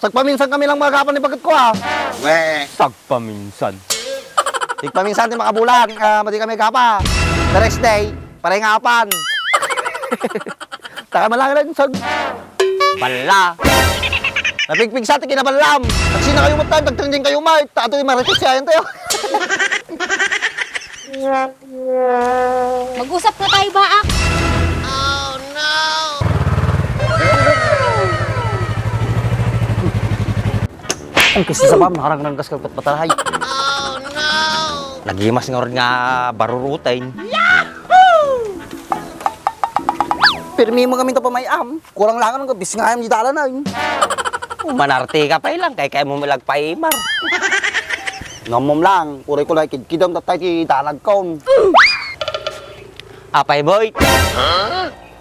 Sagpaminsan kami lang magapan ni bagat ko ah. Weh. Sagpaminsan. Sagpaminsan din makabulan, madi kami kapa. The next day, paray nga apan. Taka malang lang sag. Bala. Napigpig sa atin kinabalam. At sina kayo matay, tagtang din kayo may. Tato yung marites siya yun tayo. Mag-usap na tayo, Baak. Ang kasi sa pam, nakarang nang gas kagpat patalahay. Nagimas nga rin nga barurutain. Pirmi mo kami ito pa may am. Kurang lang ang gabis nga yung dala na yun. Manarte ka pa ilang, kaya mo malagpaimar. Ngamom lang, kuray ko lang kidkidam tatay ti dalag ko. Apay boy.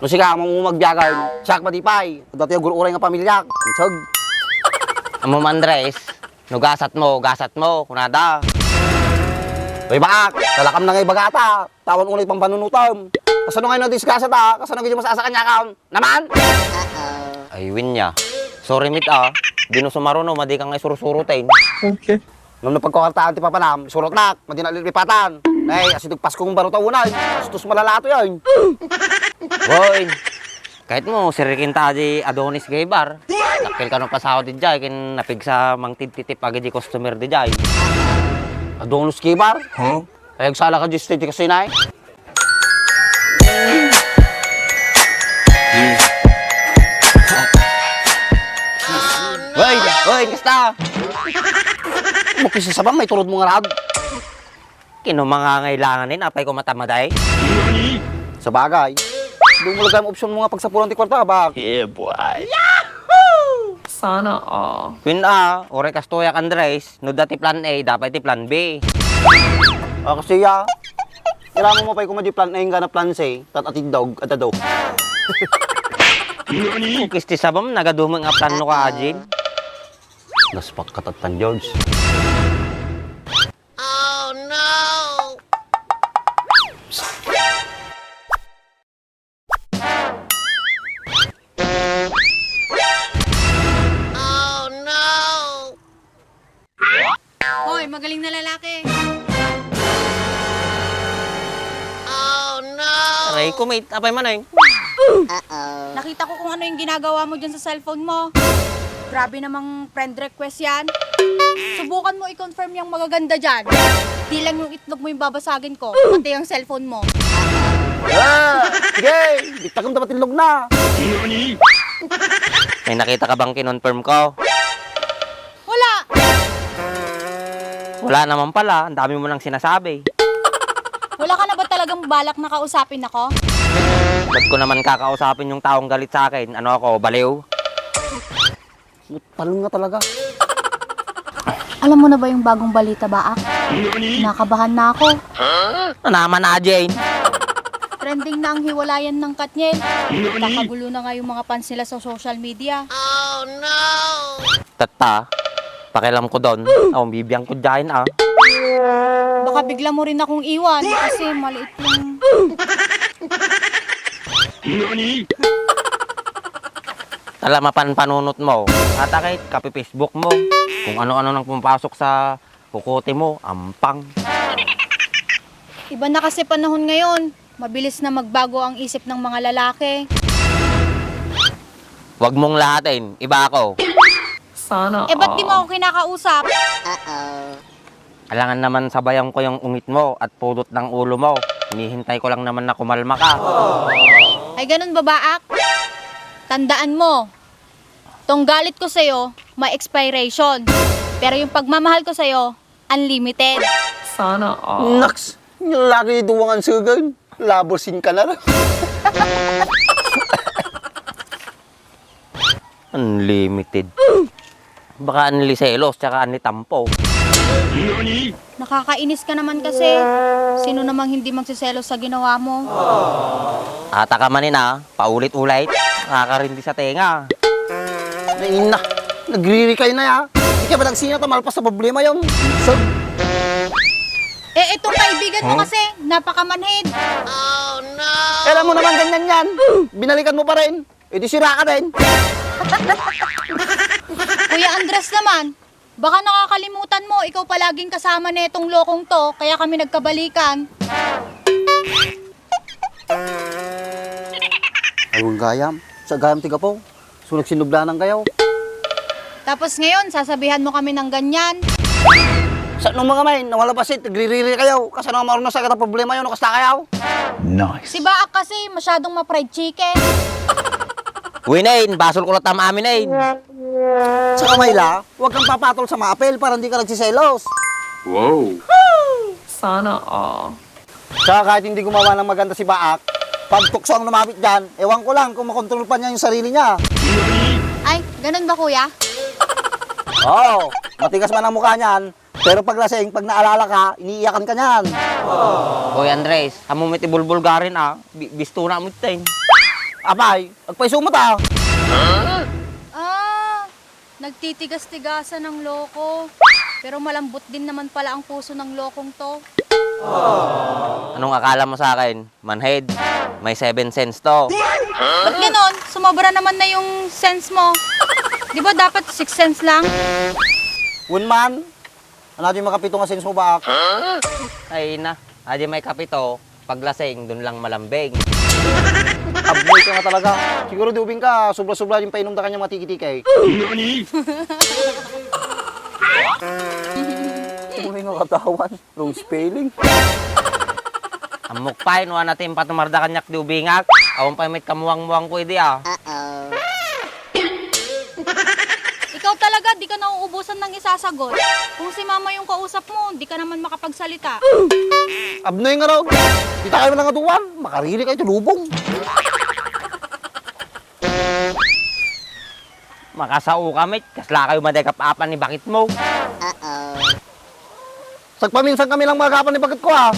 No siya mo magbiyagan, siyak matipay. Dati yung gururay nga pamilya. Sag. Amo Andres, no gasat mo, kunada. Uy bak, talakam na ngay bagata. Tawan ulit pang panunutom. Kasano ngayon na disgasa ta? Kasano ngayon masasa kanya ka? Naman? Ay win niya. Sorry mit di no sumaruno, madi kang isursurutain. Okay. Nung napagkakartaan ti papanam, surot nak, madi na lilipatan. Nay, asidog Pasko kong baro taunay. Astos malalato yan. Boy, kahit mo sirikin ta di Adonis Gaybar. Nakil ka nung pasahod di jay, kin napig sa mang tititip agi di customer di jay. Adonus kibar? Huh? Kaya sala ka just ti kasi nay. Hoy, kasta. Mukisa sa may turod mo nga rad. Kino mga ngailanganin, apay ko matamaday. Sa bagay. Doon mo lagay ang opsyon mo nga pagsapuran ti kwarta, bak. Yeah, boy. Sana all. Queen ore kastoyak Andres, no dati plan A, dapat ti plan B. Kasi ya, kailangan mo pa kung madi plan A nga na plan C, tat atid dog at ado. Kung kisti sabam, nagadumang nga plan no ka ajin. Naspak katatan George. Hoy, magaling na lalaki. Aray ko mate, apay man ay. Nakita ko kung ano yung ginagawa mo dyan sa cellphone mo. Grabe namang friend request yan. Subukan mo i-confirm yung magaganda dyan. Di lang yung itlog mo yung babasagin ko, pati yung cellphone mo. Sige, bitagam dapat ilog na. May nakita ka bang kinonfirm ko? Wala! Wala naman pala, ang dami mo nang sinasabi. Wala ka na ba talagang balak na kausapin ako? Ba't ko naman kakausapin yung taong galit sa akin? Ano ako, baliw? Talong nga talaga. Alam mo na ba yung bagong balita, Baak? Nakabahan na ako. Ano naman na, Jane? Trending na ang hiwalayan ng Katniel. Kakagulo na nga yung mga fans nila sa social media. Tata, pakialam ko doon. Bibiyang ko dyan Baka bigla mo rin akong iwan kasi maliit yung... Talamapan panunot mo. At kahit kapi Facebook mo. Kung ano-ano nang pumapasok sa kukote mo, ampang. Iba na kasi panahon ngayon. Mabilis na magbago ang isip ng mga lalaki. Huwag mong lahatin, iba ako. Sana Eh ba't di mo ako kinakausap? Alangan naman sabayan ko yung ungit mo at pudot ng ulo mo. Hinihintay ko lang naman na kumalma ka. Ay ganun ba, Baak? Tandaan mo, tong galit ko sa'yo, may expiration. Pero yung pagmamahal ko sa'yo, unlimited. Sana all. Naks, yung lagi duwangan sugan. Labosin ka na rin. Unlimited. Baka anli selos, tsaka anli tampo. Nakakainis ka naman kasi. Sino namang hindi magsiselos sa ginawa mo? Ata ka manin paulit-ulit. Nakakarindi sa tenga. Naina, nagririkay na ya. Hindi ka ba nagsina tamalpas sa problema yung... So, Eh, itong kaibigan mo kasi, napakamanhid. alam mo naman ganyan yan. Binalikan mo pa rin. E di sira ka din. Kuya naman, baka nakakalimutan mo, ikaw palaging kasama netong lokong to, kaya kami nagkabalikan. Ayun gayam. Sa gayam tiga po. Sunog sinublanan kayo. Tapos ngayon, sasabihan mo kami ng ganyan. Sa nung mga main, nawala pa sit, nagririri kayo. Kasi naman marunong sa kita problema yun, nakasta kayo. Si Baak kasi masyadong ma-fried chicken. Uy, Nain, basol ko na tama amin, Nain. Sa Mayla, huwag kang papatol sa mga apel para hindi ka nagsiselos. Sana all. Tsaka kahit hindi gumawa ng maganda si Baak, pag tukso ang lumapit dyan, ewan ko lang kung makontrol pa niya yung sarili niya. Ay, ganun ba kuya? Oo, matigas man ang mukha niyan, pero pag lasing, pag naalala ka, iniiyakan ka niyan. Uy, Andres, amo mo bulbulgarin bisto na mo tin. Apay, agpay sumot ah. Ah, nagtitigas-tigasan ng loko. Pero malambot din naman pala ang puso ng lokong to. Anong akala mo sa akin? Manhead, may 7 cents to. Ba't ganon? Sumobra naman na yung sense mo. Di ba dapat 6 cents lang? Unman, ano natin makapito nga sins mo Baak? Ay na, adi may kapito, paglasing, dun lang malambing. Abboy ka nga talaga. Siguro di ubing ka, sobra-sobra yung painom da kanya mga tiki-tiki. Tumulay nga katawan. Wrong spelling. Amok pa, inuwa natin patumarda kanyak di ubingak. Awang pa may kamuwang-muwang ko idi Ikaw talaga, di ka nauubusan ng isasagot. Kung si mama yung kausap mo, di ka naman makapagsalita. Abnoy nga raw. Di tayo mo lang atuwan. Makarili kayo tulubong. Makasao kami, kasla kayo madagap-apan ni bakit mo. Sagpaminsan kami lang magapan ni Bagat ko ah.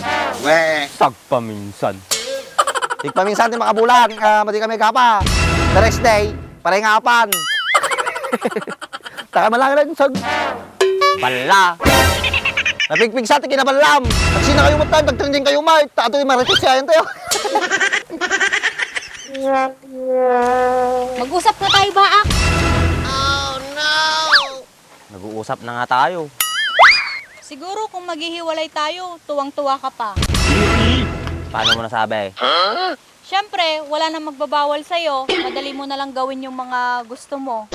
Sagpaminsan. Tigpaminsan din makabulan. Madi kami kapa. The next day, paray nga apan. Taka malang lang sag. Bala. Napigpig sa atin kinabalam. At sina kayo matay, tagtang din kayo may. Tato yung marites siya yun tayo. Mag-usap na tayo, Baak. Nag-uusap na nga tayo. Siguro kung maghihiwalay tayo, tuwang-tuwa ka pa. Paano mo nasabi? Siyempre, wala na magbabawal sa'yo. Madali mo na lang gawin yung mga gusto mo.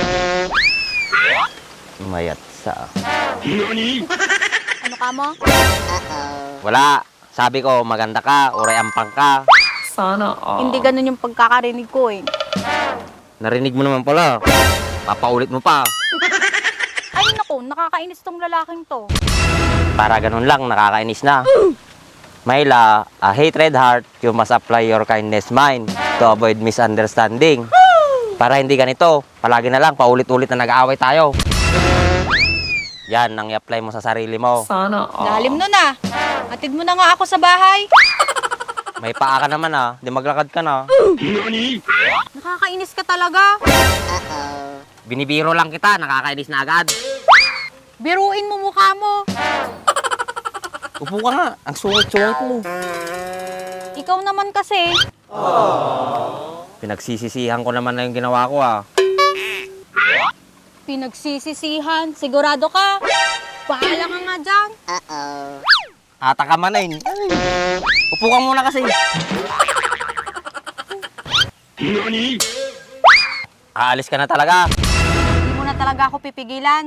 Mayat sa... Ano ka mo? Wala. Sabi ko, maganda ka, uray ampang ka. Sana all. Hindi ganun yung pagkakarinig ko eh. Narinig mo naman pala. Papaulit mo pa. Ay naku, nakakainis tong lalaking to. Para ganun lang, nakakainis na. Mayla, a hatred heart, you must apply your kindness mind to avoid misunderstanding. Para hindi ganito, palagi na lang, paulit-ulit na nag-aaway tayo. Yan, nang i-apply mo sa sarili mo. Sana all. Lalim nun ah. Atid mo na nga ako sa bahay. May paa ka naman di maglakad ka na. Nakakainis ka talaga. Binibiro lang kita, nakakainis na agad. Biruin mo mukha mo. Upo ka nga, ang sungit-sungit mo. Ikaw naman kasi. Pinagsisisihan ko naman na yung ginawa ko Pinagsisisihan. Sigurado ka. Paala ka nga dyan. Ata ka man Upo ka muna kasi. Aalis ka na talaga. Hindi mo na talaga ako pipigilan.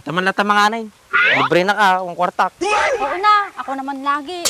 Taman na nga Libre na ka, kung kwartak. Oo na, ako naman lagi.